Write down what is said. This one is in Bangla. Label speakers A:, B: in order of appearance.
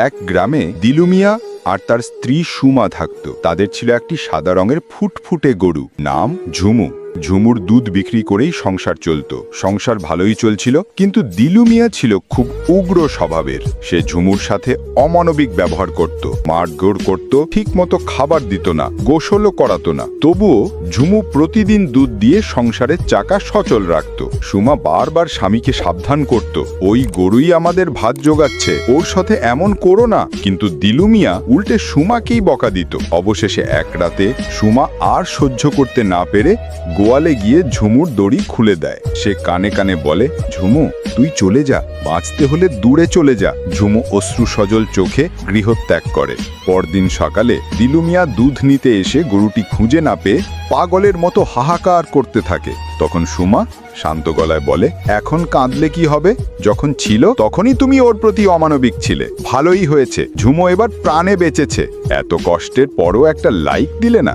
A: এক গ্রামে দিলু মিয়া আর তার স্ত্রী সুমা থাকত। তাদের ছিল একটি সাদা রঙের ফুটফুটে গরু, নাম ঝুমু। ঝুমুর দুধ বিক্রি করেই সংসার চলত। সংসার ভালোই চলছিল, কিন্তু দিলু মিয়া ছিল খুব উগ্র স্বভাবের। সে ঝুমুর সাথে অমানবিক ব্যবহার করত, মারধর করত, ঠিক মতো খাবার দিত না, গোসলও করাতো না। তবুও ঝুমু প্রতিদিন দুধ দিয়ে সংসারের চাকা সচল রাখত। সুমা বারবার স্বামীকে সাবধান করত, ওই গরুই আমাদের ভাত জোগাচ্ছে, ওর সাথে এমন করো না। কিন্তু দিলু মিয়া উল্টে সুমাকেই বকা দিত। অবশেষে এক রাতে সুমা আর সহ্য করতে না পেরে গোয়ালে গিয়ে ঝুমুর দড়ি খুলে দেয়। সে কানে কানে বলে, ঝুমু তুই চলে যা, বাঁচতে হলে দূরে চলে যা। ঝুমু অশ্রু সজল চোখে গৃহত্যাগ করে। পরদিন সকালে দিলু মিয়া দুধ নিতে এসে গরুটি খুঁজে না পেয়ে পাগলের মতো হাহাকার করতে থাকে। তখন সুমা শান্ত গলায় বলে, এখন কাঁদলে কি হবে? যখন ছিল তখনই তুমি ওর প্রতি অমানবিক ছিলে। ভালোই হয়েছে, ঝুমু এবার প্রাণে বেঁচেছে। এত কষ্টের পরও একটা লাইক দিলে না।